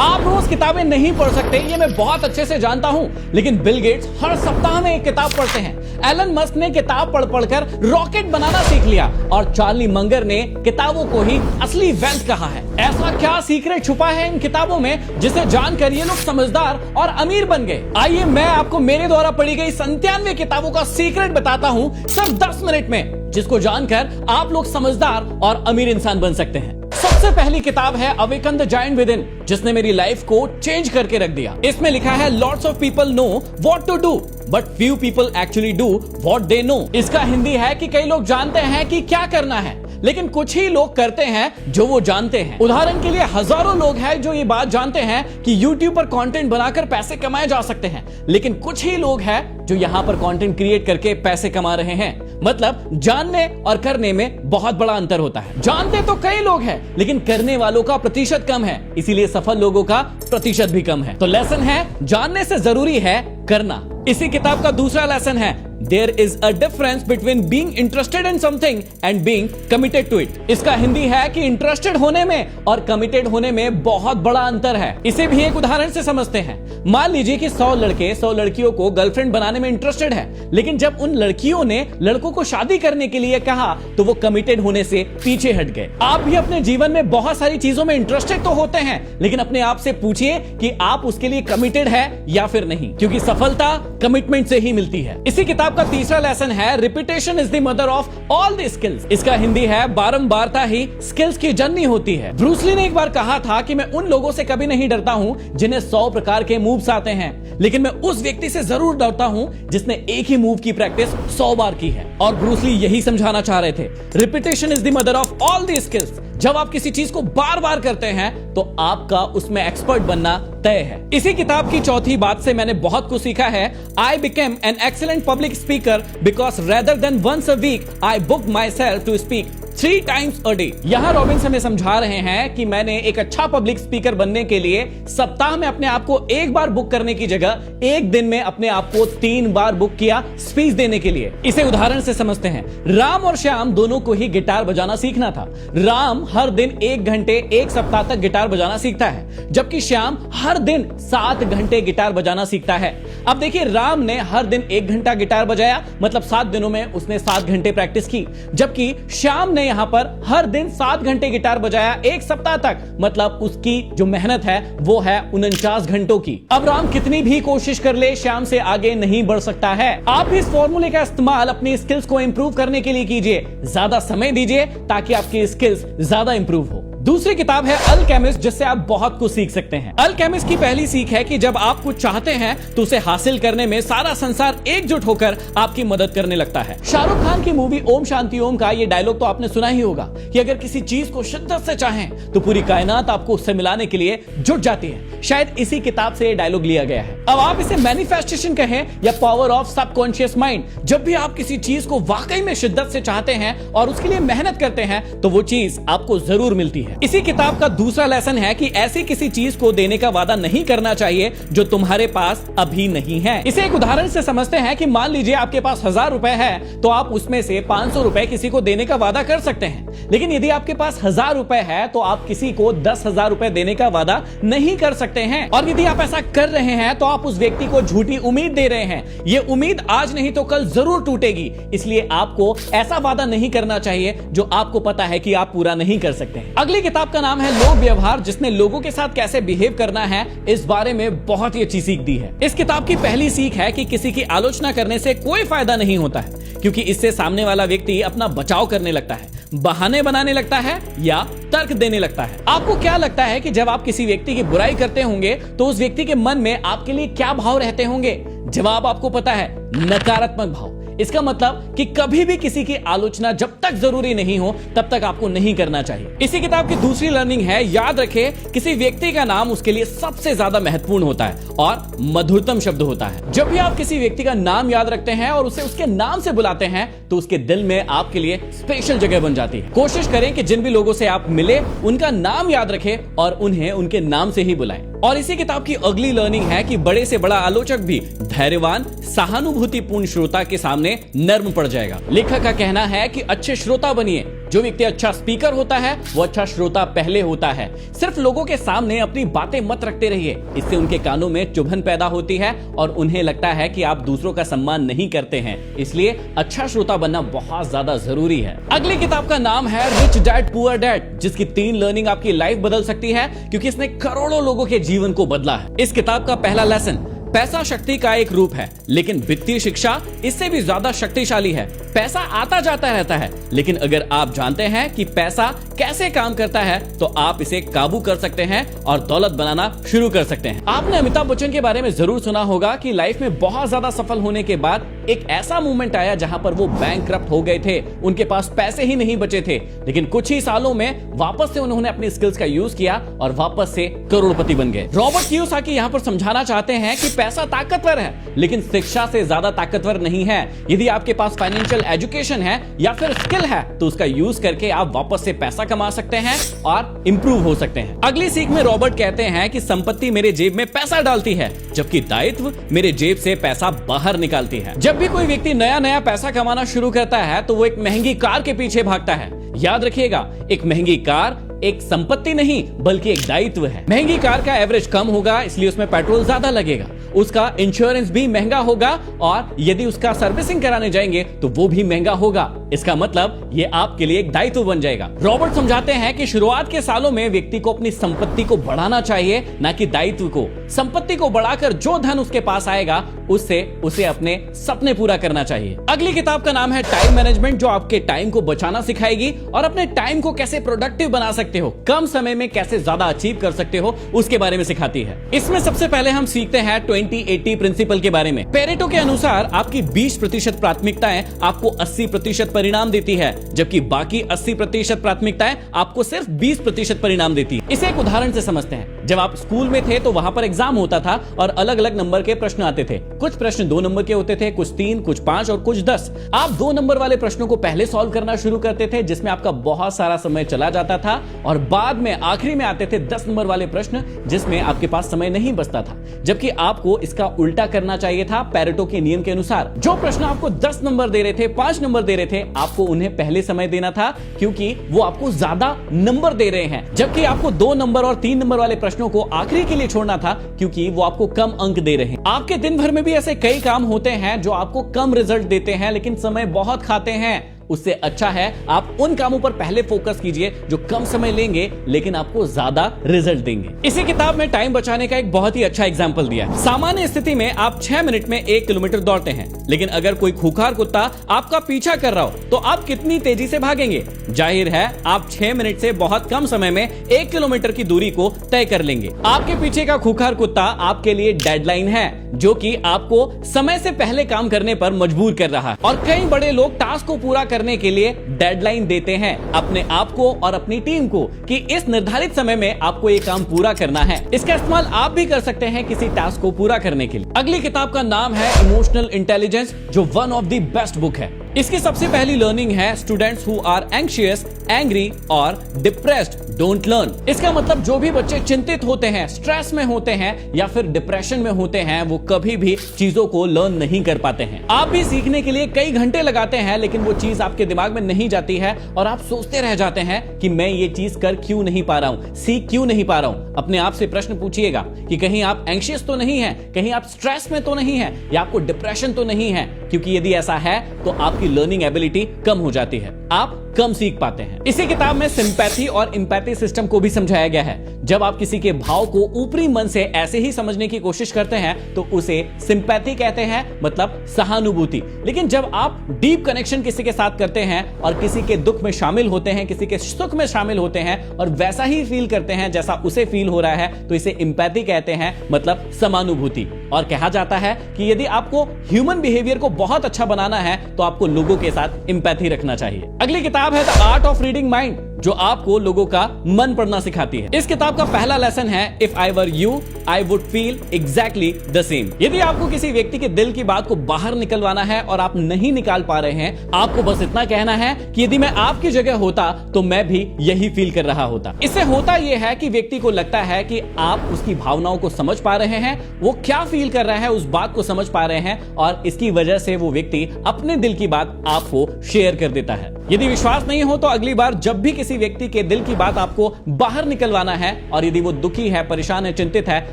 आप रोज किताबें नहीं पढ़ सकते, ये मैं बहुत अच्छे से जानता हूं, लेकिन बिल गेट्स हर सप्ताह में एक किताब पढ़ते हैं। एलन मस्क ने किताब पढ़ पढ़कर रॉकेट बनाना सीख लिया और चार्ली मंगर ने किताबों को ही असली वेल्थ कहा है। ऐसा क्या सीक्रेट छुपा है इन किताबों में जिसे जानकर ये लोग समझदार और अमीर बन गए? आइए मैं आपको मेरे द्वारा पढ़ी गई 97 किताबों का सीक्रेट बताता हूं सिर्फ 10 मिनट में, जिसको जानकर आप लोग समझदार और अमीर इंसान बन सकते हैं। सबसे पहली किताब है awaken the giant with in, जिसने मेरी लाइफ को चेंज करके रख दिया। इसमें लिखा है lots of people know what to do but few people actually do what they know. इसका हिंदी है कि कई लोग जानते हैं कि क्या करना है, लेकिन कुछ ही लोग करते हैं जो वो जानते हैं। उदाहरण के लिए हजारों लोग हैं जो ये बात जानते हैं कि YouTube पर कंटेंट बनाकर पैसे कमाए जा सकते हैं, लेकिन कुछ ही लोग हैं जो यहाँ पर कंटेंट क्रिएट करके पैसे कमा रहे हैं। मतलब जानने और करने में बहुत बड़ा अंतर होता है। जानते तो कई लोग हैं, लेकिन करने वालों का प्रतिशत कम है, इसीलिए सफल लोगों का प्रतिशत भी कम है। तो लेसन है, जानने से जरूरी है करना। इसी किताब का दूसरा लेसन है there is a difference between being interested in something and being committed to it. इसका हिंदी है कि इंटरेस्टेड होने में और कमिटेड होने में बहुत बड़ा अंतर है। इसे भी एक उदाहरण से समझते हैं। मान लीजिए कि 100 लड़के 100 लड़कियों को गर्लफ्रेंड बनाने में इंटरेस्टेड है, लेकिन जब उन लड़कियों ने लड़कों को शादी करने के लिए कहा तो वो कमिटेड होने से पीछे हट गए। आप भी अपने जीवन में बहुत सारी चीजों में इंटरेस्टेड तो होते हैं, लेकिन अपने आप से पूछिए कि आप उसके लिए कमिटेड है या फिर नहीं, क्योंकि सफलता कमिटमेंट से ही मिलती है। इसी किताब का तीसरा लेसन है repetition is the mother of all the skills. इसका हिंदी है बारंबारता ही स्किल्स की जननी होती है। ब्रूस ली ने एक बार कहा था कि मैं उन लोगों से कभी नहीं डरता हूं जिन्हें 100 प्रकार के मूव्स आते हैं, लेकिन मैं उस व्यक्ति से जरूर डरता हूं जिसने एक ही मूव की प्रैक्टिस 100 बार की है। और ब्रूस ली यही समझाना चाह रहे थे, repetition is the mother of all the skills. जब आप किसी चीज को बार बार करते हैं तो आपका उसमें एक्सपर्ट बनना तय है। इसी किताब की चौथी बात से मैंने बहुत कुछ सीखा है। I became an excellent public speaker because rather than once a week I book my self to speak 3 times a day। यहां रॉबिन्स हमें समझा रहे हैं कि मैंने एक अच्छा पब्लिक स्पीकर बनने के लिए सप्ताह में अपने आप को एक बार बुक करने की जगह एक दिन में अपने आप को 3 बार बुक किया स्पीच देने के लिए। इसे उदाहरण से समझते हैं। राम और श्याम दोनों को ही गिटार बजाना सीखना था। राम हर दिन 1 घंटे 1 सप्ताह तक गिटार बजाना सीखता है, जबकि श्याम हर दिन 7 घंटे गिटार बजाना सीखता है। अब देखिए, राम ने हर दिन 1 घंटा गिटार बजाया, मतलब 7 दिनों में उसने 7 घंटे प्रैक्टिस की, जबकि श्याम ने यहां पर हर दिन 7 घंटे गिटार बजाया 1 सप्ताह तक, मतलब उसकी जो मेहनत है वो है 49 घंटों की। अब राम कितनी भी कोशिश कर ले, श्याम से आगे नहीं बढ़ सकता है। आप भी इस फॉर्मूले का इस्तेमाल अपनी स्किल्स को इंप्रूव करने के लिए कीजिए। ज्यादा समय दीजिए ताकि आपकी स्किल्स ज्यादा इंप्रूव हो। दूसरी किताब है अल्केमिस्ट, जिससे आप बहुत कुछ सीख सकते हैं। अल्केमिस्ट की पहली सीख है कि जब आप कुछ चाहते हैं तो उसे हासिल करने में सारा संसार एकजुट होकर आपकी मदद करने लगता है। शाहरुख खान की मूवी ओम शांति ओम का ये डायलॉग तो आपने सुना ही होगा कि अगर किसी चीज को शिद्दत से चाहें तो पूरी कायनात आपको उससे मिलाने के लिए जुट जाती है। शायद इसी किताब से ये डायलॉग लिया गया है। अब आप इसे मैनिफेस्टेशन कहें या पावर ऑफ सबकॉन्शियस माइंड, जब भी आप किसी चीज को वाकई में शिद्दत से चाहते हैं और उसके लिए मेहनत करते हैं तो वो चीज आपको जरूर मिलती है। इसी किताब का दूसरा लेसन है कि ऐसी किसी चीज को देने का वादा नहीं करना चाहिए जो तुम्हारे पास अभी नहीं है। इसे एक उदाहरण से समझते हैं कि मान लीजिए आपके पास 1000 रुपए है, तो आप उसमें से 500 रुपए किसी को देने का वादा कर सकते हैं। लेकिन यदि आपके पास 1000 रुपए है तो आप किसी को 10,000 रुपए देने का वादा नहीं कर सकते हैं। और यदि आप ऐसा कर रहे हैं तो आप उस व्यक्ति को झूठी उम्मीद दे रहे हैं। ये उम्मीद आज नहीं तो कल जरूर टूटेगी, इसलिए आपको ऐसा वादा नहीं करना चाहिए जो आपको पता है कि आप पूरा नहीं कर सकते हैं। अगली किताब का नाम है लोक व्यवहार, जिसने लोगों के साथ कैसे बिहेव करना है इस बारे में बहुत ही अच्छी सीख दी है। इस किताब की पहली सीख है कि किसी की आलोचना करने से कोई फायदा नहीं होता है, क्योंकि इससे सामने वाला व्यक्ति अपना बचाव करने लगता है, बहाने बनाने लगता है या तर्क देने लगता है। आपको क्या लगता है कि जब आप किसी व्यक्ति की बुराई करते होंगे तो उस व्यक्ति के मन में आपके लिए क्या भाव रहते होंगे? जवाब आपको पता है, नकारात्मक भाव। इसका मतलब कि कभी भी किसी की आलोचना जब तक जरूरी नहीं हो तब तक आपको नहीं करना चाहिए। इसी किताब की दूसरी लर्निंग है, याद रखें किसी व्यक्ति का नाम उसके लिए सबसे ज्यादा महत्वपूर्ण होता है और मधुरतम शब्द होता है। जब भी आप किसी व्यक्ति का नाम याद रखते हैं और उसे उसके नाम से बुलाते हैं तो उसके दिल में आपके लिए स्पेशल जगह बन जाती है। कोशिश करें कि जिन भी लोगों से आप मिले उनका नाम याद रखें और उन्हें उनके नाम से ही बुलाएं। और इसी किताब की अगली लर्निंग है कि बड़े से बड़ा आलोचक भी धैर्यवान सहानुभूतिपूर्ण श्रोता के सामने नर्म पड़ जाएगा। लेखक का कहना है कि अच्छे श्रोता बनिए, जो व्यक्ति अच्छा स्पीकर होता है वो अच्छा श्रोता पहले होता है। सिर्फ लोगों के सामने अपनी बातें मत रखते रहिए, इससे उनके कानों में चुभन पैदा होती है और उन्हें लगता है कि आप दूसरों का सम्मान नहीं करते हैं। इसलिए अच्छा श्रोता बनना बहुत ज्यादा जरूरी है। अगली किताब का नाम है रिच डैड पुअर डैड, जिसकी 3 लर्निंग आपकी लाइफ बदल सकती है, क्योंकि इसने करोड़ों लोगों के जीवन को बदला है। इस किताब का पहला लेसन, पैसा शक्ति का एक रूप है, लेकिन वित्तीय शिक्षा इससे भी ज्यादा शक्तिशाली है। पैसा आता जाता रहता है, लेकिन अगर आप जानते हैं कि पैसा कैसे काम करता है तो आप इसे काबू कर सकते हैं और दौलत बनाना शुरू कर सकते हैं। आपने अमिताभ बच्चन के बारे में जरूर सुना होगा कि लाइफ में बहुत ज्यादा सफल होने के बाद एक ऐसा मूवमेंट आया जहां पर वो बैंकक्रप्ट हो गए थे, उनके पास पैसे ही नहीं बचे थे, लेकिन कुछ ही सालों में वापस से उन्होंने अपनी स्किल्स का यूज किया और वापस से करोड़पति बन गए। रॉबर्ट कियोसाकी यहाँ पर समझाना चाहते हैं कि पैसा ताकतवर है, लेकिन शिक्षा से ज्यादा ताकतवर नहीं है। यदि आपके पास फाइनेंशियल एजुकेशन है या फिर स्किल है तो उसका यूज करके आप वापस से पैसा कमा सकते हैं और इंप्रूव हो सकते हैं। अगली सीख में रॉबर्ट कहते हैं कि संपत्ति मेरे जेब में पैसा डालती है, जबकि दायित्व मेरे जेब से पैसा बाहर निकालती है। जब भी कोई व्यक्ति नया नया पैसा कमाना शुरू करता है तो वो एक महंगी कार के पीछे भागता है। याद रखिएगा, एक महंगी कार एक संपत्ति नहीं बल्कि एक दायित्व है। महंगी कार का एवरेज कम होगा, इसलिए उसमें पेट्रोल ज्यादा लगेगा, उसका इंश्योरेंस भी महंगा होगा और यदि उसका सर्विसिंग कराने जाएंगे तो वो भी महंगा होगा। इसका मतलब ये आपके लिए एक दायित्व बन जाएगा। रॉबर्ट समझाते हैं कि शुरुआत के सालों में व्यक्ति को अपनी संपत्ति को बढ़ाना चाहिए, ना कि दायित्व को। संपत्ति को बढ़ाकर जो धन उसके पास आएगा उससे उसे अपने सपने पूरा करना चाहिए। अगली किताब का नाम है टाइम मैनेजमेंट, जो आपके टाइम को बचाना सिखाएगी और अपने टाइम को कैसे प्रोडक्टिव बना सकते हो, कम समय में कैसे ज्यादा अचीव कर सकते हो, उसके बारे में सिखाती है। इसमें सबसे पहले हम सीखते हैं 20-80 प्रिंसिपल के बारे में। पेरेटो के अनुसार आपकी 20% प्राथमिकताएं आपको 80% परिणाम देती है, जबकि बाकी 80% प्राथमिकताएं आपको सिर्फ 20% परिणाम देती है। इसे एक उदाहरण से समझते हैं। जब आप स्कूल में थे तो वहां पर एग्जाम होता था और अलग अलग नंबर के प्रश्न आते थे। कुछ प्रश्न 2 नंबर के होते थे, कुछ 3, कुछ 5 और कुछ 10। आप 2 नंबर वाले प्रश्नों को पहले सॉल्व करना शुरू करते थे, जिसमें आपका बहुत सारा समय चला जाता था, और बाद में आखिरी में आते थे 10 नंबर वाले प्रश्न, जिसमें आपके पास समय नहीं बचता था। जबकि आपको इसका उल्टा करना चाहिए था। पेरेटो के नियम के अनुसार जो प्रश्न आपको 10 नंबर दे रहे थे, 5 नंबर दे रहे थे, आपको उन्हें पहले समय देना था, क्योंकि वो आपको ज्यादा नंबर दे रहे हैं। जबकि आपको 2 नंबर और 3 नंबर वाले प्रश्नों को आखिरी के लिए छोड़ना था, क्योंकि वो आपको कम अंक दे रहे हैं। आपके दिन भर में भी ऐसे कई काम होते हैं जो आपको कम रिजल्ट देते हैं लेकिन समय बहुत खाते हैं। उससे अच्छा है आप उन कामों पर पहले फोकस कीजिए जो कम समय लेंगे लेकिन आपको ज्यादा रिजल्ट देंगे। इसी किताब में टाइम बचाने का एक बहुत ही अच्छा एग्जांपल दिया है। सामान्य स्थिति में आप 6 मिनट में 1 किलोमीटर दौड़ते हैं, लेकिन अगर कोई खूंखार कुत्ता आपका पीछा कर रहा हो तो आप कितनी तेजी से भागेंगे? जाहिर है आप 6 मिनट से बहुत कम समय में 1 किलोमीटर की दूरी को तय कर लेंगे। आपके पीछे का खूंखार कुत्ता आपके लिए डेडलाइन है, जो कि आपको समय से पहले काम करने पर मजबूर कर रहा है। और कई बड़े लोग टास्क को पूरा करने के लिए डेडलाइन देते हैं अपने आप को और अपनी टीम को कि इस निर्धारित समय में आपको ये काम पूरा करना है। इसका इस्तेमाल आप भी कर सकते हैं किसी टास्क को पूरा करने के लिए। अगली किताब का नाम है इमोशनल इंटेलिजेंस, जो one of the best book है। इसकी सबसे पहली लर्निंग है students who are anxious, angry और डिप्रेस्ड डोंट लर्न। इसका मतलब जो भी बच्चे चिंतित होते हैं, स्ट्रेस में होते हैं या फिर डिप्रेशन में होते हैं, वो कभी भी चीजों को लर्न नहीं कर पाते हैं। आप भी सीखने के लिए कई घंटे लगाते हैं, लेकिन वो चीज आपके दिमाग में नहीं जाती है और आप सोचते रह जाते हैं कि मैं ये चीज कर क्यों नहीं पा रहा हूं, सीख क्यों नहीं पा रहा हूं। अपने आप से प्रश्न पूछिएगा कि कहीं आप एंग्शियस तो नहीं है, कहीं आप स्ट्रेस में तो नहीं है, या आपको डिप्रेशन तो नहीं है, क्योंकि यदि ऐसा है तो आपकी लर्निंग एबिलिटी कम हो जाती है, आप कम सीख पाते हैं। इसी किताब में सिंपैथी और एम्पैथी सिस्टम को भी समझाया गया है। जब आप किसी के भाव को ऊपरी मन से ऐसे ही समझने की कोशिश करते हैं तो उसे सिंपैथी कहते हैं, मतलब सहानुभूति। लेकिन जब आप डीप कनेक्शन किसी के साथ करते हैं और किसी के दुख में शामिल होते हैं, किसी के सुख में शामिल होते हैं और वैसा ही फील करते हैं जैसा उसे फील हो रहा है, तो इसे एम्पैथी कहते हैं, मतलब समानुभूति। और कहा जाता है कि यदि आपको ह्यूमन बिहेवियर को बहुत अच्छा बनाना है तो आपको लोगों के साथ एम्पैथी रखना चाहिए। अगली किताब है the art of reading mind, जो आपको लोगों का मन पढ़ना सिखाती है। इस किताब का पहला लेसन है if I were you I would feel exactly the same. यदि आपको किसी व्यक्ति के दिल की बात को बाहर निकलवाना है और आप नहीं निकाल पा रहे हैं, आपको बस इतना कहना है कि यदि मैं आपकी जगह होता तो मैं भी यही फील कर रहा होता। इससे होता यह है कि व्यक्ति को लगता है कि आप उसकी भावनाओं को समझ पा रहे हैं, वो क्या फील कर रहा है उस बात को समझ पा रहे हैं, और इसकी वजह से वो व्यक्ति अपने दिल की बात आपको शेयर कर देता है। यदि विश्वास नहीं हो तो अगली बार जब भी किसी व्यक्ति के दिल की बात आपको बाहर निकलवाना है और यदि वो दुखी है, परेशान है, चिंतित है,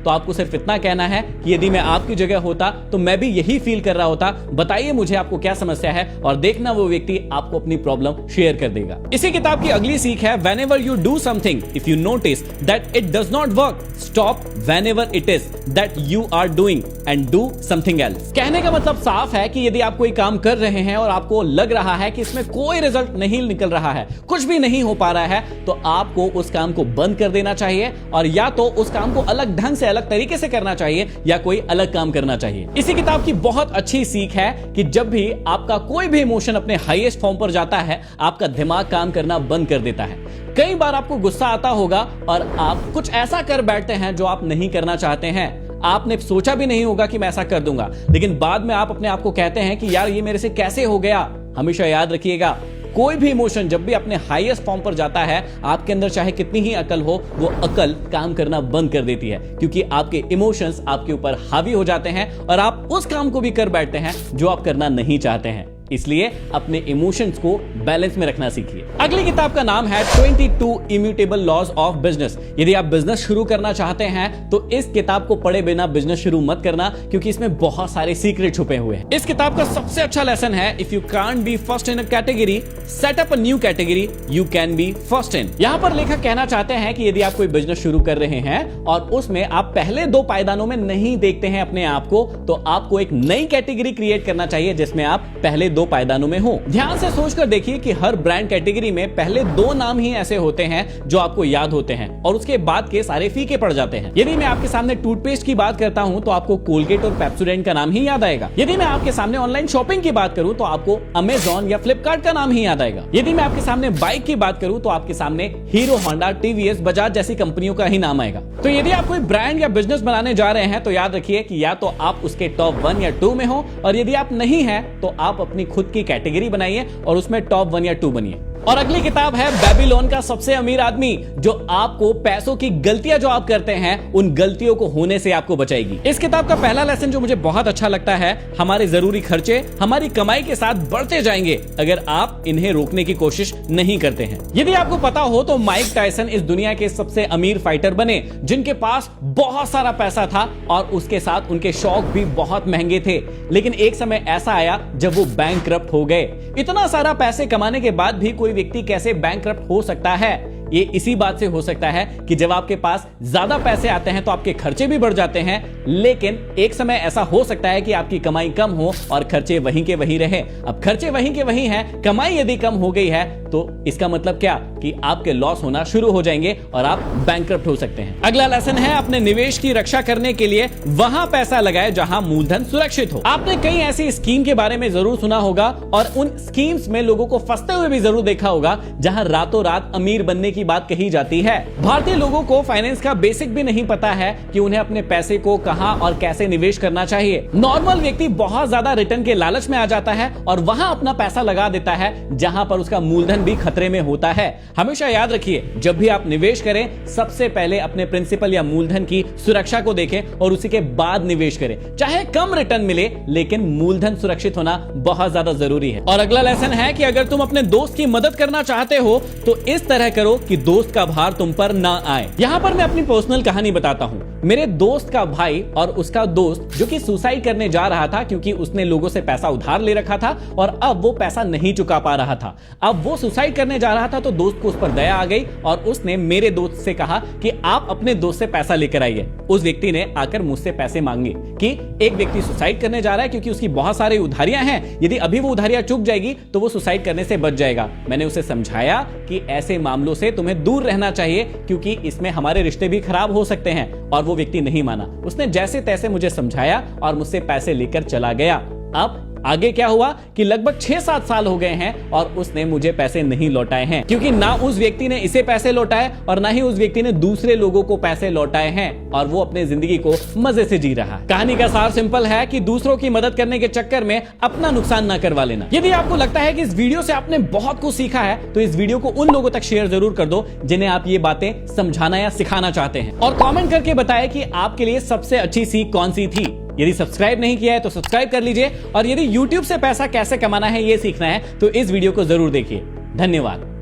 तो आपको सिर्फ इतना कहना है कि यदि मैं आपकी जगह होता तो मैं भी यही फील कर रहा होता, बताइए मुझे आपको क्या समस्या है, और देखना वो व्यक्ति आपको अपनी प्रॉब्लम शेयर कर देगा। इसी किताब की अगली सीख है whenever you do something, if you notice that it does not work, stop whenever it is that you are doing and do something else। कहने का मतलब साफ है कि यदि आप कोई काम कर रहे हैं और आपको लग रहा है कि इसमें कोई रिजल्ट नहीं निकल रहा है, कुछ भी नहीं हो पा रहा है, तो आपको उस काम को बंद कर देना चाहिए और या तो उस काम को अलग ढंग से, अलग तरीके से करना चाहिए या कोई अलग काम करना चाहिए। इसी किताब की बहुत अच्छी सीख है कि जब भी आपका कोई भी इमोशन अपने हाईएस्ट फॉर्म पर जाता है, आपका दिमाग काम करना बंद कर देता है। कई बार आपको गुस्सा आता होगा और आप कुछ ऐसा कर बैठते हैं जो आप नहीं करना चाहते हैं। आपने सोचा भी नहीं होगा कि मैं ऐसा कर दूंगा, लेकिन बाद में आप अपने आप को कहते हैं कि यार ये मेरे से कैसे हो गया। हमेशा याद रखिएगा, कोई भी इमोशन जब भी अपने हाईएस्ट फॉर्म पर जाता है, आपके अंदर चाहे कितनी ही अकल हो, वो अकल काम करना बंद कर देती है, क्योंकि आपके इमोशंस आपके ऊपर हावी हो जाते हैं और आप उस काम को भी कर बैठते हैं जो आप करना नहीं चाहते हैं। इसलिए अपने इमोशंस को बैलेंस में रखना सीखिए। अगली किताब का नाम है 22 इम्यूटेबल लॉज ऑफ बिजनेस। यदि आप बिजनेस शुरू करना चाहते हैं तो इस किताब को पढ़े बिना बिजनेस शुरू मत करना, क्योंकि इसमें बहुत सारे सीक्रेट छुपे हुए हैं। इस किताब का सबसे अच्छा लेसन है if you can't be first in a category, set up a new category you can be first in. यहां पर लेखक कहना चाहते हैं कि यदि आप कोई बिजनेस शुरू कर रहे हैं और उसमें आप पहले 2 पायदानों में नहीं देखते हैं अपने आप को, तो आपको एक नई कैटेगरी क्रिएट करना चाहिए जिसमें आप पहले 2 पायदानों में हो। ध्यान से सोचकर देखिए कि हर ब्रांड कैटेगरी में पहले 2 नाम ही ऐसे होते हैं जो आपको याद होते हैं और उसके बाद के सारे फीके पड़ जाते हैं। यदि मैं आपके सामने टूथपेस्ट की बात करता हूं तो आपको कोलगेट और पेप्सोडेंट का नाम ही याद आएगा। यदि मैं आपके सामने ऑनलाइन शॉपिंग की बात करूं तो आपको अमेजॉन या फ्लिपकार्ट का नाम ही याद आएगा। यदि मैं आपके सामने बाइक की बात करूं तो आपके सामने हीरो, होंडा, टीवीएस, बजाज जैसी कंपनियों का ही नाम आएगा। तो यदि आप कोई ब्रांड या बिजनेस बनाने जा रहे हैं तो याद रखिए कि या तो आप उसके टॉप 1 या 2 में हो, और यदि आप नहीं हैं तो आप अपनी खुद की कैटेगरी बनाइए और उसमें टॉप 1 या 2 बनिए। और अगली किताब है बेबीलोन का सबसे अमीर आदमी, जो आपको पैसों की गलतियां जो आप करते हैं उन गलतियों को होने से आपको बचाएगी। इस किताब का पहला लेसन जो मुझे बहुत अच्छा लगता है, हमारे जरूरी खर्चे हमारी कमाई के साथ बढ़ते जाएंगे अगर आप इन्हें रोकने की कोशिश नहीं करते हैं। यदि आपको पता हो तो माइक टायसन इस दुनिया के सबसे अमीर फाइटर बने, जिनके पास बहुत सारा पैसा था और उसके साथ उनके शौक भी बहुत महंगे थे। लेकिन एक समय ऐसा आया जब वो बैंकक्रप्ट हो गए। इतना सारा पैसे कमाने के बाद भी कोई व्यक्ति कैसे बैंकक्रप्ट हो सकता है? ये इसी बात से हो सकता है कि जब आपके पास ज्यादा पैसे आते हैं तो आपके खर्चे भी बढ़ जाते हैं, लेकिन एक समय ऐसा हो सकता है कि आपकी कमाई कम हो और खर्चे वहीं के वहीं रहे। अब खर्चे वहीं के वहीं हैं, कमाई यदि कम हो गई है तो इसका मतलब क्या कि आपके लॉस होना शुरू हो जाएंगे और आप बैंकक्रप्ट हो सकते हैं। अगला लेसन है अपने निवेश की रक्षा करने के लिए वहां पैसा लगाए जहां मूलधन सुरक्षित हो। आपने कई ऐसी स्कीम के बारे में जरूर सुना होगा और उन स्कीम्स में लोगों को फंसते हुए भी जरूर देखा होगा, जहां रातों रात अमीर बनने की बात कही जाती है। भारतीय लोगों को फाइनेंस का बेसिक भी नहीं पता है कि उन्हें अपने पैसे को कहां और कैसे निवेश करना चाहिए। नॉर्मल व्यक्ति बहुत ज्यादा रिटर्न के लालच में आ जाता है और वहां अपना पैसा लगा देता है जहां पर उसका मूलधन भी खतरे में होता है। हमेशा याद रखिए, जब भी आप निवेश करें सबसे पहले अपने प्रिंसिपल या मूलधन की सुरक्षा को देखें और उसी के बाद निवेश करें। चाहे कम रिटर्न मिले लेकिन मूलधन सुरक्षित होना बहुत ज्यादा जरूरी है। और अगला लेसन है कि अगर तुम अपने दोस्त की मदद करना चाहते हो तो इस तरह करो कि दोस्त का भार तुम पर ना आए। यहां पर मैं अपनी पर्सनल कहानी बताता हूं। मेरे दोस्त का भाई और उसका दोस्त जो कि सुसाइड करने जा रहा था क्योंकि उसने लोगों से पैसा उधार ले रखा था और अब वो पैसा नहीं चुका पा रहा था। अब वो सुसाइड करने जा रहा था तो दोस्त को उस पर दया आ गई और उसने मेरे दोस्त से कहा कि आप अपने दोस्त से पैसा लेकर आइए। उस व्यक्ति ने आकर मुझसे पैसे मांगे कि एक व्यक्ति सुसाइड करने जा रहा है क्योंकि उसकी बहुत सारी उधारियां हैं, यदि अभी वो उधारियां चुक जाएगी तो वो सुसाइड करने से बच जाएगा। मैंने उसे समझाया कि ऐसे मामलों से तुम्हें दूर रहना चाहिए क्योंकि इसमें हमारे रिश्ते भी खराब हो सकते हैं, और वो व्यक्ति नहीं माना। उसने जैसे तैसे मुझे समझाया और मुझसे पैसे लेकर चला गया। अब आगे क्या हुआ कि लगभग 6-7 साल हो गए हैं और उसने मुझे पैसे नहीं लौटाए हैं, क्योंकि ना उस व्यक्ति ने इसे पैसे लौटाए और ना ही उस व्यक्ति ने दूसरे लोगों को पैसे लौटाए हैं, और वो अपने जिंदगी को मजे से जी रहा है। कहानी का सार सिंपल है कि दूसरों की मदद करने के चक्कर में अपना नुकसान ना करवा लेना। यदि आपको लगता है कि इस वीडियो से आपने बहुत कुछ सीखा है तो इस वीडियो को उन लोगों तक शेयर जरूर कर दो जिन्हें आप ये बातें समझाना या सिखाना चाहते हैं, और कमेंट करके बताएं कि आपके लिए सबसे अच्छी सीख कौन सी थी। यदि सब्सक्राइब नहीं किया है तो सब्सक्राइब कर लीजिए, और यदि YouTube से पैसा कैसे कमाना है ये सीखना है तो इस वीडियो को जरूर देखिए। धन्यवाद।